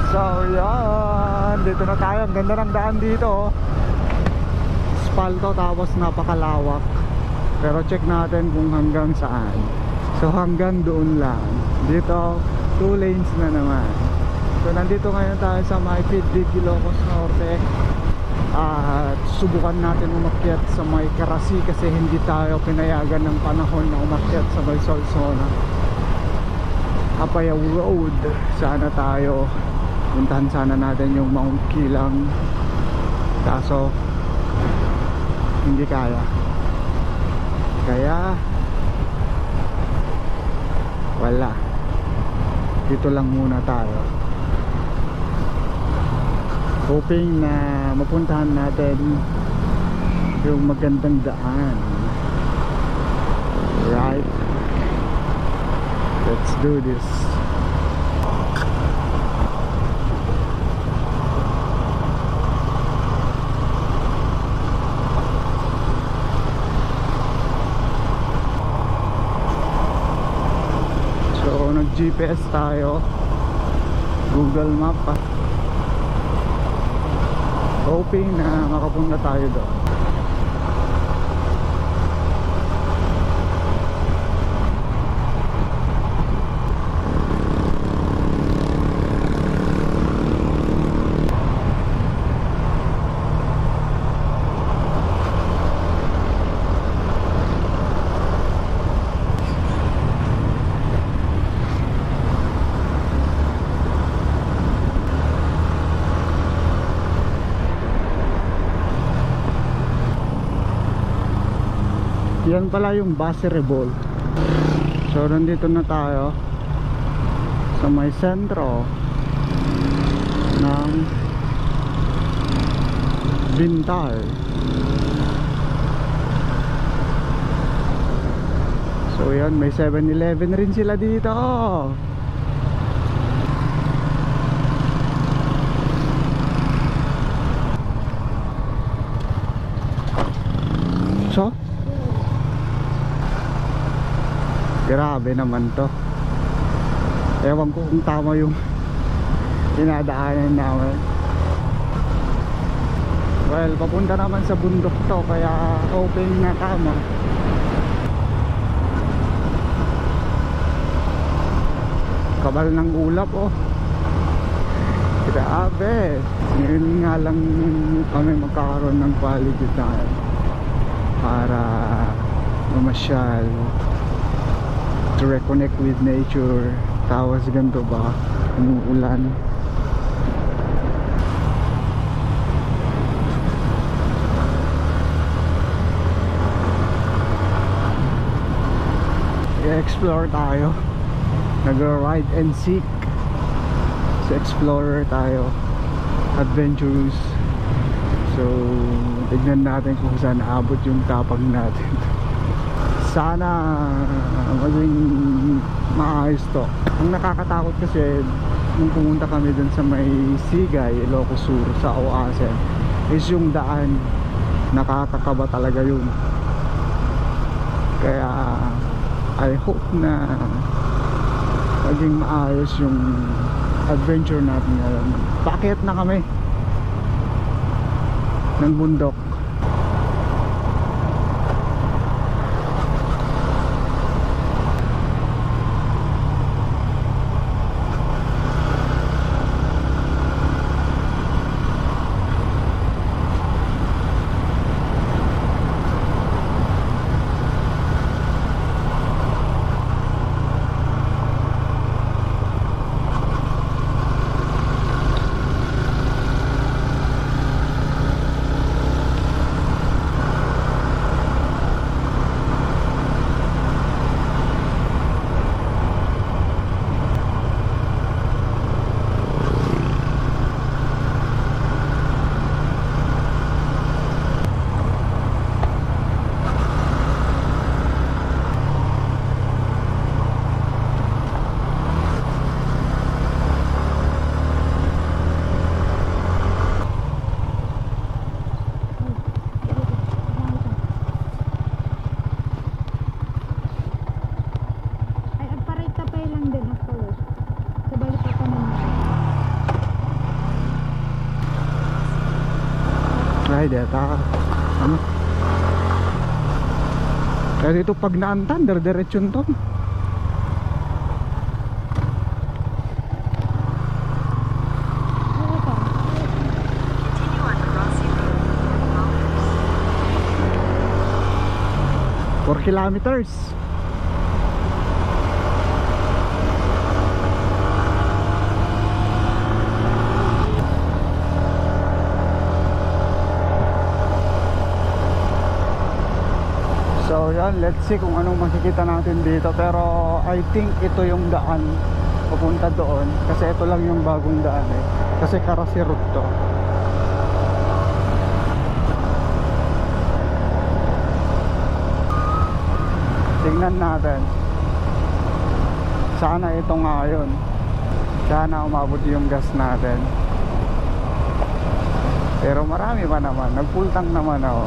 So yan, dito na tayo. Ang ganda ng daan dito, aspalto tapos napakalawak. Pero check natin kung hanggang saan. So hanggang doon lang. Dito 2 lanes na naman. So nandito ngayon tayo sa may Pitbig, Ilocos Norte. At subukan natin umakyat sa may Karasi kasi hindi tayo pinayagan ng panahon na umakyat sa may Solsona. Apayao Road. Sana tayo puntahan sana natin yung Mount Kilang, kaso hindi kaya. Kaya wala, dito lang muna tayo, hoping na mapuntahan natin yung magandang daan. Right, let's do this. Nag-GPS tayo, Google Map pa, hoping na makapunta tayo doon. Yan pala yung Base Revolt. So nandito na tayo sa may sentro ng Bintal. So yan, may 7-Eleven rin sila dito. So grabe naman to. Ewan ko kung tama yung dinadaanan namin. Well, papunta naman sa bundok to, kaya hoping na tama. Kabal ng ulap, oh. Grabe. Ngayon nga lang kami magkakaroon ng paligitan para mamasyal, to reconnect with nature. Tawas ganito ba, umuulan. I-explore tayo, nag-ride and seek. So explorer tayo, adventurous. So tignan natin kung saan abot yung tapang natin. Sana maging maayos to. Ang nakakatakot kasi nung pumunta kami dun sa may Sigay, Ilocos Sur, sa Oasen, is yung daan, nakakakaba talaga yun. Kaya I hope na maging maayos yung adventure natin ngayon. Paakyat na kami ng bundok. Ay, deta. Ano? Kaya dito pag naantan, dire-diretsyon to. Kilometers. So yan, let's see kung anong makikita natin dito, pero I think ito yung daan papunta doon kasi ito lang yung bagong daan eh, kasi Karasi route to. Tingnan natin. Sana ito nga yun. Sana umabot yung gas natin. Pero marami pa naman. Nag-full tank naman ako.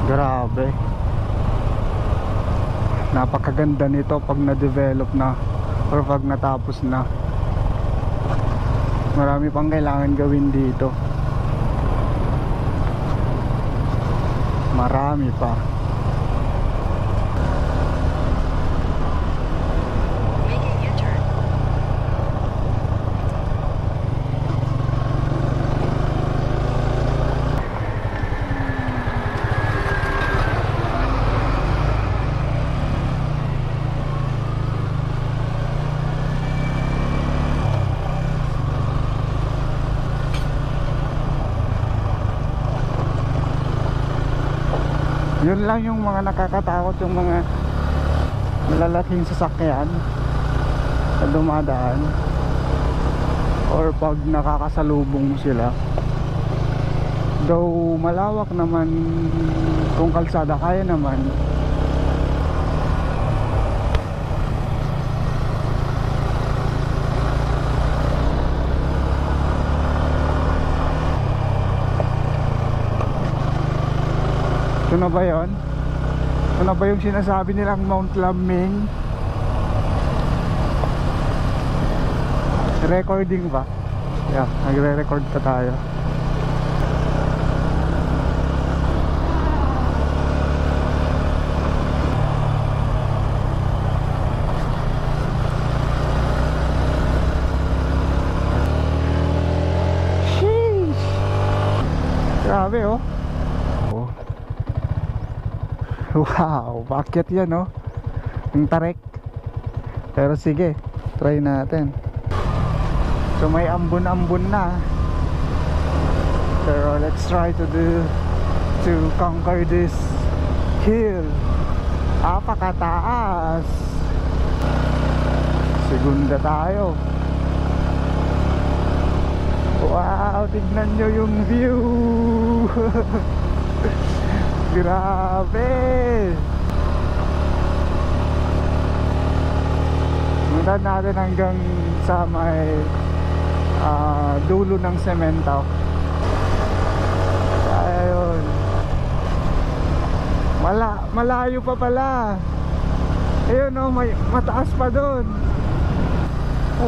Grabe. Napakaganda nito pag na-develop na or pag natapos na. Marami pang kailangan gawin dito. Marami pa. Yun lang yung mga nakakatakot, yung mga malalaking sasakyan na dumadaan or pag nakakasalubong mo sila. Though malawak naman kung kalsada, kaya naman. Ito na ba yun? Ito na ba yung sinasabi nilang Mount Laming? Recording ba? Yeah, nagre-record pa tayo. Sheesh! Grabe oh. Wow, bakit yan no? Yung tarik. Pero sige, try natin. So may ambon-ambon na. Pero let's try to conquer this hill. Apakataas. Segunda tayo. Wow, tignan nyo yung view. Grabe. Sundan natin hanggang sa may dulo ng semento. Ayun. Malayo pa pala. Ayun oh, may mataas pa doon.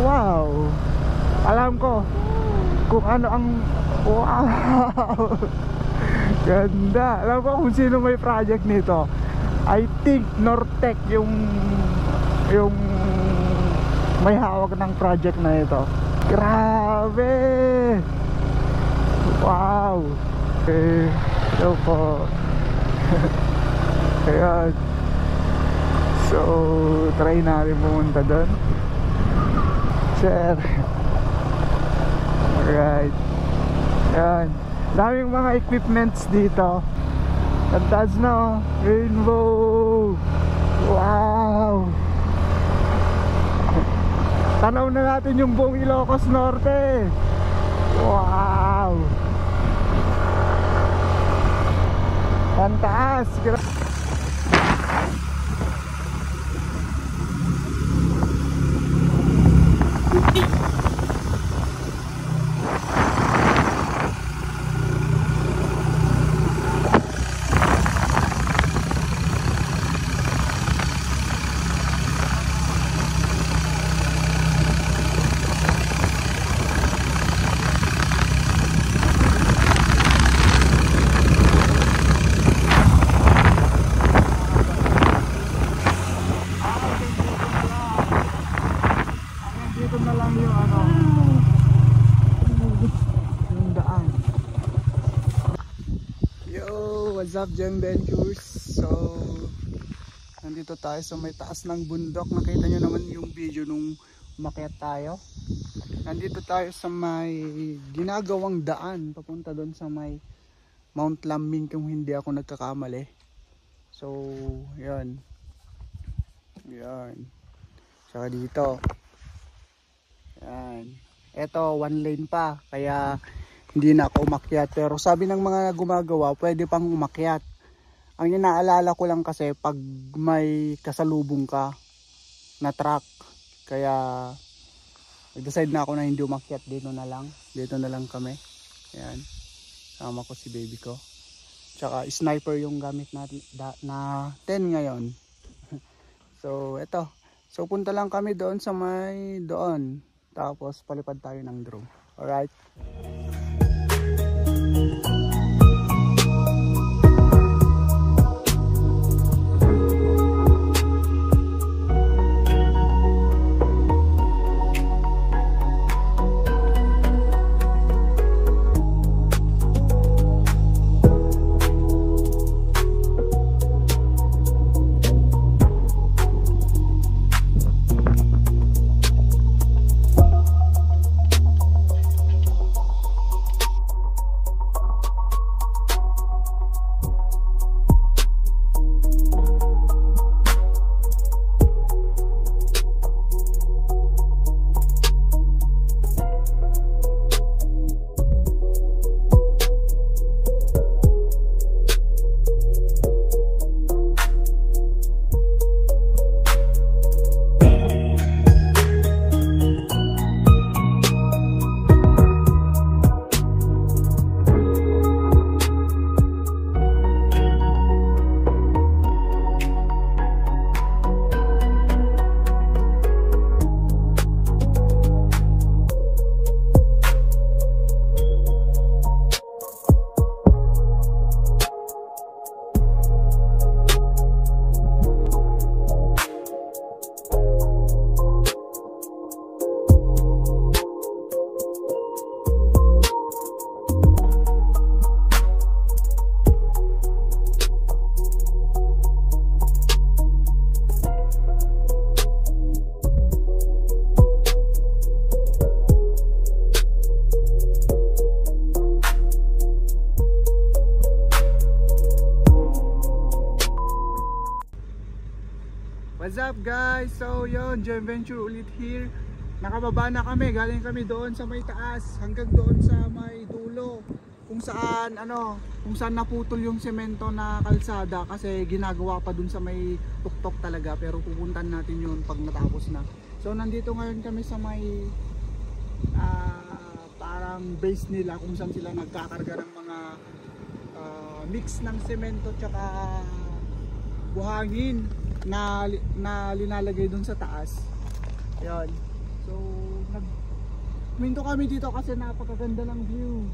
Wow. Alam ko kung ano ang wow. Ganda. Alam ko kung sino may project nito. I think Nortec yung may hawak ng project na ito. Grabe. Wow. Okay. So po. Ayan. So try natin pumunta doon. Sir. Alright. Ayan. Daming mga equipments dito. Tantas na oh. Rainbow. Wow. Tanaw na natin yung buong Ilocos Norte. Wow. Tantas. ano, yung daan. Yo, what's up Gem Ventures? So nandito tayo sa may taas ng bundok. Nakita nyo naman yung video nung umakyat tayo. Nandito tayo sa may ginagawang daan papunta doon sa may Mount Lambing kung hindi ako nagkakamali. So yan. Yan. Saka dito. Yan. Ito one lane pa kaya hindi na ako umakyat. Pero sabi ng mga gumagawa pwede pang umakyat. Ang inaalala ko lang kasi pag may kasalubong ka na truck. Kaya nag-decide na ako na hindi umakyat. Dito na lang kami. Yan. Sama ko si baby ko. Tsaka sniper yung gamit natin na 10 ngayon. So eto. So punta lang kami doon sa may doon. Tapos palipad tayo ng drone. Alright. What's up guys? So yun, Gem Venture ulit here. Nakababa na kami, galing kami doon sa may taas hanggang doon sa may dulo. Kung saan naputol yung semento na kalsada kasi ginagawa pa dun sa may tuktok talaga, pero pupuntan natin yun pag natapos na. So nandito ngayon kami sa may parang base nila kung saan sila nagkakarga ng mga mix ng semento tsaka buhangin na linalagay dun sa taas. Ayun. So nagminto kami dito kasi napakaganda ng view.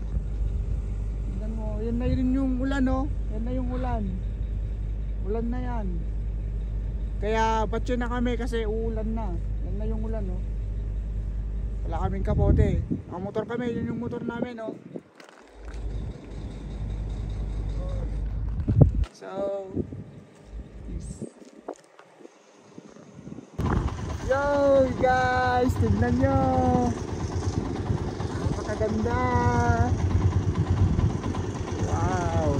Tingnan mo, yan na rin yung ulan, no? Yan na yung ulan. Ulan na yan. Kaya batyo na kami kasi uulan na. Yan na yung ulan, no? Wala kaming kapote. Ang motor kami, yun yung motor namin, no? So yo guys, tignan nyo, napakaganda. Wow.